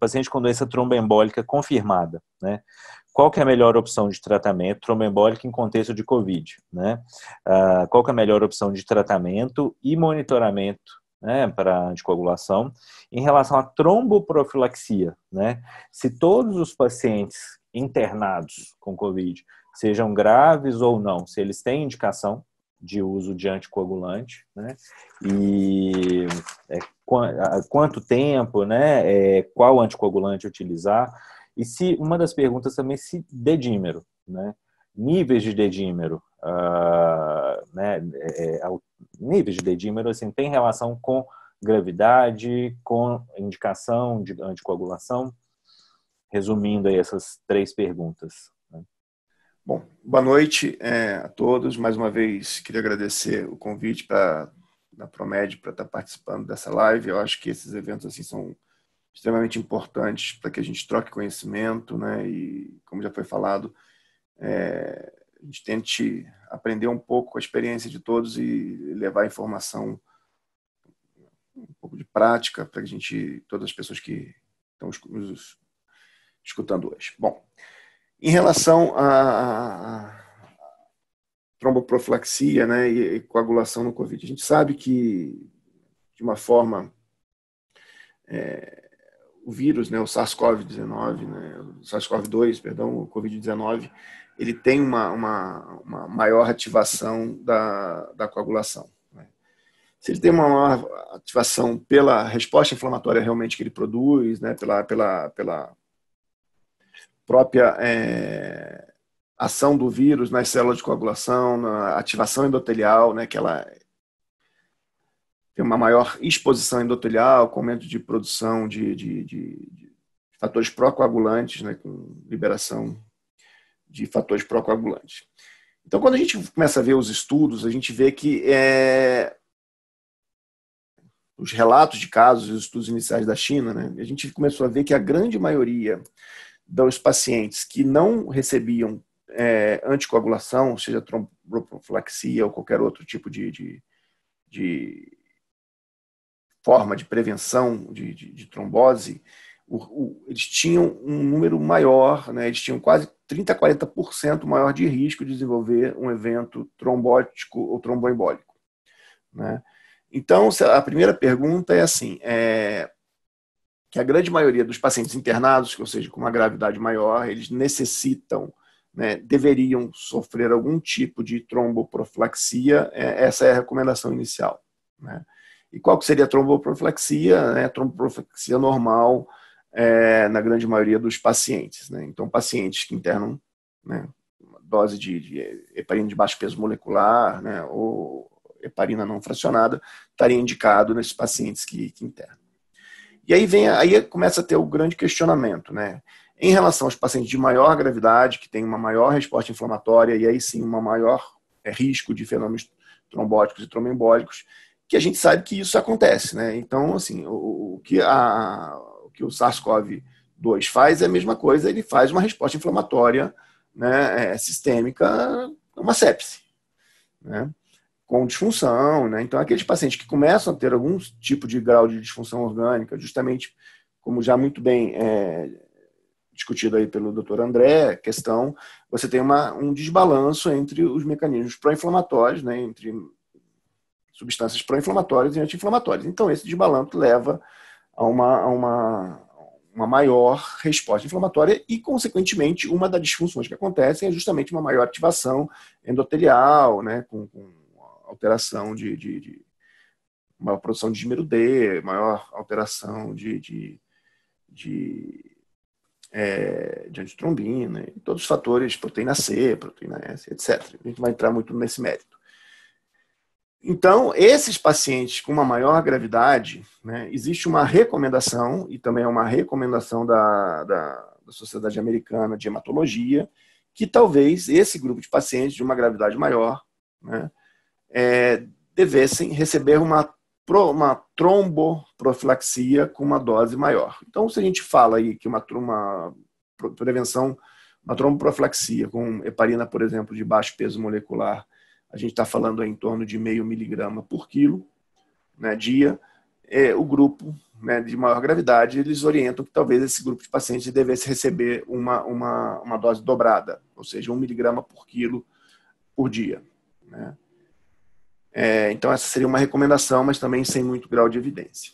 paciente com doença tromboembólica confirmada, né? Qual que é a melhor opção de tratamento tromboembólico em contexto de COVID, né? Qual que é a melhor opção de tratamento e monitoramento, né, para anticoagulação em relação à tromboprofilaxia, né? Se todos os pacientes internados com COVID sejam graves ou não, se eles têm indicação de uso de anticoagulante, né? E quanto tempo, né? Qual anticoagulante utilizar? E se uma das perguntas também se dedímero, né? Níveis de dedímero, né? Níveis de dedímero assim tem relação com gravidade, com indicação de anticoagulação. Resumindo aí essas 3 perguntas. Bom, boa noite a todos. Mais uma vez, queria agradecer o convite da Promed para estar participando dessa live. Eu acho que esses eventos assim são extremamente importantes para que a gente troque conhecimento, né? E, como já foi falado, a gente tente aprender um pouco com a experiência de todos e levar informação, um pouco de prática para todas as pessoas que estão nos escutando hoje. Bom, em relação à tromboprofilaxia, né, e coagulação no COVID, a gente sabe que, de uma forma, o vírus, né, o SARS-CoV-19, né, o SARS-CoV-2, perdão, o COVID-19, ele tem uma maior ativação da coagulação. Né? Se ele tem uma maior ativação pela resposta inflamatória realmente que ele produz, né, pela própria ação do vírus nas células de coagulação, na ativação endotelial, né, que ela tem uma maior exposição endotelial, com aumento de produção de fatores pró-coagulantes, né, com liberação de fatores pró-coagulantes. Então, quando a gente começa a ver os estudos, a gente vê que os relatos de casos, os estudos iniciais da China, né, a gente começou a ver que a grande maioria dos pacientes que não recebiam anticoagulação, seja tromboprofilaxia ou qualquer outro tipo de forma de prevenção de trombose, eles tinham um número maior, né, eles tinham quase 30% a 40% maior de risco de desenvolver um evento trombótico ou tromboembólico. Né? Então, a primeira pergunta é assim, que a grande maioria dos pacientes internados, ou seja, com uma gravidade maior, eles necessitam, né, deveriam sofrer algum tipo de tromboprofilaxia, essa é a recomendação inicial. Né? E qual que seria a tromboprofilaxia? Né? A tromboprofilaxia normal na grande maioria dos pacientes. Né? Então, pacientes que internam, né, uma dose de heparina de baixo peso molecular, né, ou heparina não fracionada, estaria indicado nesses pacientes que internam. E aí começa a ter o grande questionamento, né? Em relação aos pacientes de maior gravidade, que têm uma maior resposta inflamatória e aí sim um maior risco de fenômenos trombóticos e tromboembólicos, que a gente sabe que isso acontece, né? Então, assim, o que o SARS-CoV-2 faz é a mesma coisa, ele faz uma resposta inflamatória, né, sistêmica, uma sepse, né? Com disfunção, né? Então, aqueles pacientes que começam a ter algum tipo de grau de disfunção orgânica, justamente como já muito bem discutido aí pelo Dr. André, questão, você tem um desbalanço entre os mecanismos pró-inflamatórios, né? Entre substâncias pró-inflamatórias e anti-inflamatórias. Então, esse desbalanço leva a uma maior resposta inflamatória e, consequentemente, uma das disfunções que acontecem é justamente uma maior ativação endotelial, né? Com alteração de maior produção de dímero D, maior alteração de antitrombina, e todos os fatores, proteína C, proteína S, etc. A gente vai entrar muito nesse mérito. Então, esses pacientes com uma maior gravidade, né, existe uma recomendação, e também é uma recomendação da Sociedade Americana de Hematologia, que talvez esse grupo de pacientes de uma gravidade maior, né, devessem receber uma tromboprofilaxia com uma dose maior. Então, se a gente fala aí que uma prevenção, uma tromboprofilaxia com heparina, por exemplo, de baixo peso molecular, a gente está falando aí em torno de 0,5 miligrama por quilo, né, dia, o grupo né, de maior gravidade, eles orientam que talvez esse grupo de pacientes devesse receber uma dose dobrada, ou seja, 1 miligrama por quilo por dia, né? Então, essa seria uma recomendação, mas também sem muito grau de evidência.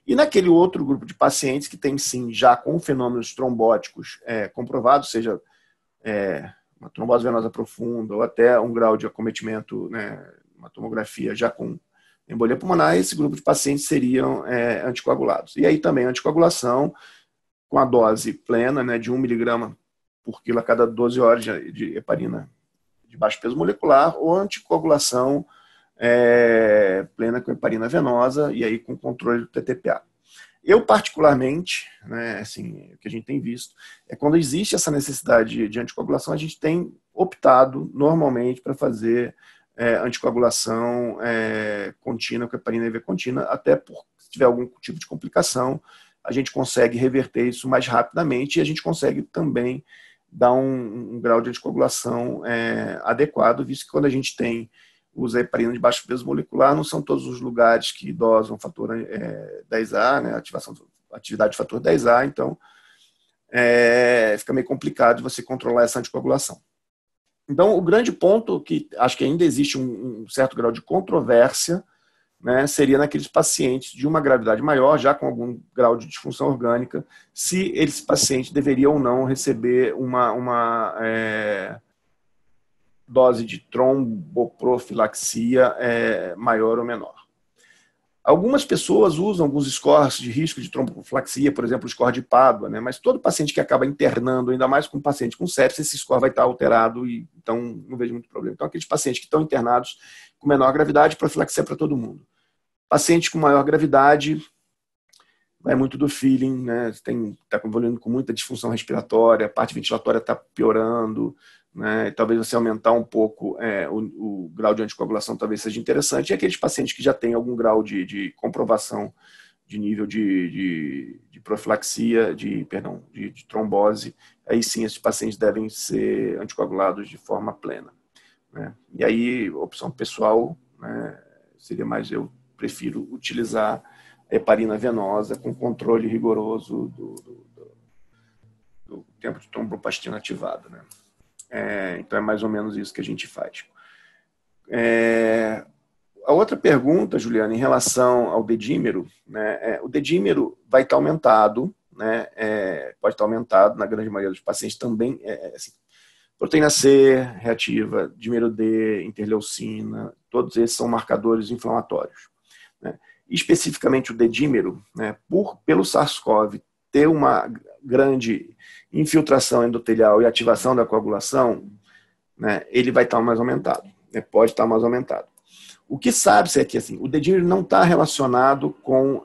E naquele outro grupo de pacientes que tem, sim, já com fenômenos trombóticos comprovados, seja uma trombose venosa profunda ou até um grau de acometimento, né, uma tomografia já com embolia pulmonar, esse grupo de pacientes seriam anticoagulados. E aí também anticoagulação com a dose plena, né, de 1 miligrama por quilo a cada 12 horas de heparina de baixo peso molecular, ou anticoagulação plena com heparina venosa, e aí com controle do TTPA. Eu, particularmente, né, assim, o que a gente tem visto, quando existe essa necessidade de anticoagulação, a gente tem optado, normalmente, para fazer anticoagulação contínua, com heparina IV contínua, até por se tiver algum tipo de complicação, a gente consegue reverter isso mais rapidamente e a gente consegue também dar um grau de anticoagulação adequado, visto que quando a gente usa heparina de baixo peso molecular, não são todos os lugares que dosam fator 10A, né, atividade de fator 10A, então fica meio complicado de você controlar essa anticoagulação. Então, o grande ponto que acho que ainda existe um certo grau de controvérsia, né, seria naqueles pacientes de uma gravidade maior, já com algum grau de disfunção orgânica, se esse paciente deveria ou não receber uma dose de tromboprofilaxia maior ou menor. Algumas pessoas usam alguns scores de risco de tromboprofilaxia, por exemplo, o score de Padua, né? Mas todo paciente que acaba internando, ainda mais com um paciente com sepsis, esse score vai estar alterado, e então não vejo muito problema. Então, aqueles pacientes que estão internados com menor gravidade, profilaxia para todo mundo. Paciente com maior gravidade, vai muito do feeling, né? Está evoluindo com muita disfunção respiratória, a parte ventilatória está piorando, né? Talvez você aumentar um pouco o grau de anticoagulação talvez seja interessante. E aqueles pacientes que já têm algum grau de comprovação de nível de profilaxia, de trombose, aí sim esses pacientes devem ser anticoagulados de forma plena, né? E aí, opção pessoal, né, seria mais, eu prefiro utilizar heparina venosa com controle rigoroso do tempo de tromboplastina ativada, né? Então é mais ou menos isso que a gente faz. A outra pergunta, Juliana, em relação ao dedímero, né, o dedímero vai estar aumentado, né, pode estar aumentado, na grande maioria dos pacientes também, assim, proteína C reativa, dímero D, interleucina, todos esses são marcadores inflamatórios, né? Especificamente o dedímero, né, pelo SARS-CoV ter uma grande infiltração endotelial e ativação da coagulação, né, ele vai estar mais aumentado, né, pode estar mais aumentado. O que sabe-se é que assim, o dedímero não está relacionado com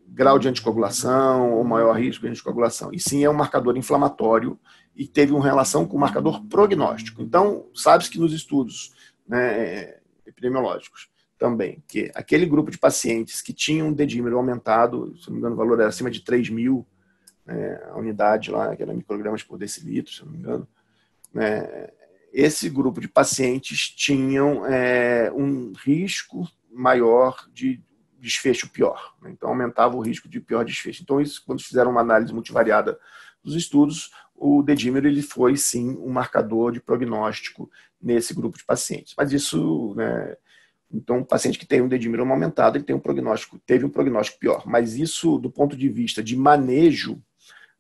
grau de anticoagulação ou maior risco de anticoagulação, e sim é um marcador inflamatório e teve uma relação com o marcador prognóstico. Então, sabe-se que nos estudos, né, epidemiológicos também, que aquele grupo de pacientes que tinham um dedímero aumentado, se não me engano o valor era acima de 3.000, a unidade lá, que era microgramas por decilitro, se não me engano, né, esse grupo de pacientes tinham um risco maior de desfecho pior, né? Então aumentava o risco de pior desfecho. Então isso, quando fizeram uma análise multivariada dos estudos, o dedímero ele foi sim um marcador de prognóstico nesse grupo de pacientes. Mas isso, né, então um paciente que tem um dedímero aumentado, ele teve um prognóstico pior. Mas isso, do ponto de vista de manejo,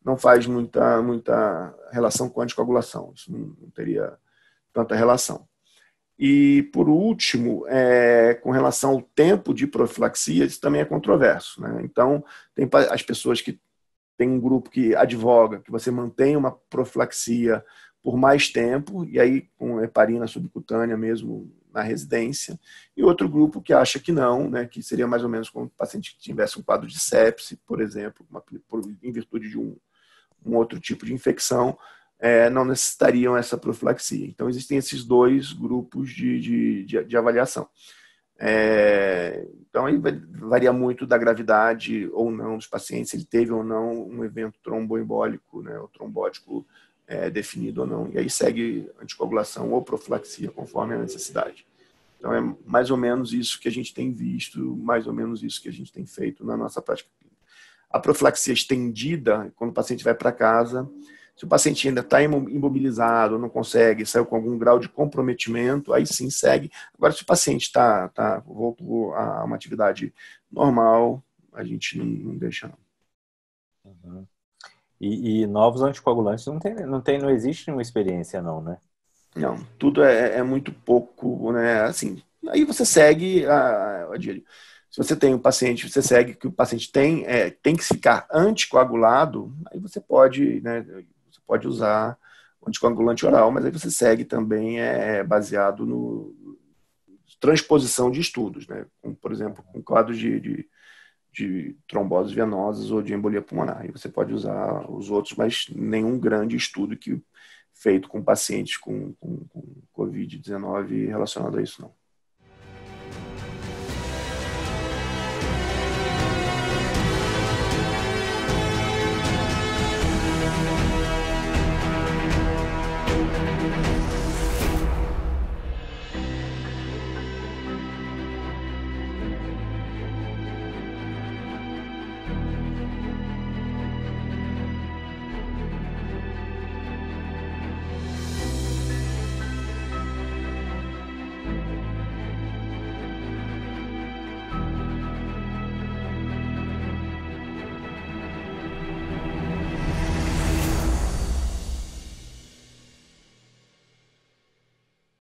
não faz muita relação com a anticoagulação. Isso não teria tanta relação. E, por último, com relação ao tempo de profilaxia, isso também é controverso, né? Então, tem as pessoas que têm um grupo que advoga que você mantenha uma profilaxia por mais tempo, e aí com heparina subcutânea mesmo na residência, e outro grupo que acha que não, né, que seria mais ou menos como o paciente que tivesse um quadro de sepse, por exemplo, em virtude de um outro tipo de infecção, não necessitariam essa profilaxia. Então, existem esses dois grupos de avaliação. Então, aí varia muito da gravidade ou não dos pacientes, se ele teve ou não um evento tromboembólico, né, ou trombótico definido ou não. E aí segue anticoagulação ou profilaxia, conforme a necessidade. Então, é mais ou menos isso que a gente tem visto, mais ou menos isso que a gente tem feito na nossa prática clínica. A profilaxia estendida, quando o paciente vai para casa, se o paciente ainda está imobilizado, não consegue, saiu com algum grau de comprometimento, aí sim segue. Agora, se o paciente voltou a uma atividade normal, a gente não deixa, não. Uhum. E novos anticoagulantes não existe nenhuma experiência, não, né? Não, tudo é muito pouco, né? Assim, aí você segue Adílio. Se você tem um paciente, você segue que o paciente tem que ficar anticoagulado, aí você pode, né? Você pode usar o anticoagulante oral, mas aí você segue também baseado no transposição de estudos, né? Como, por exemplo, com quadros de tromboses venosas ou de embolia pulmonar. Aí você pode usar os outros, mas nenhum grande estudo feito com pacientes com Covid-19 relacionado a isso, não.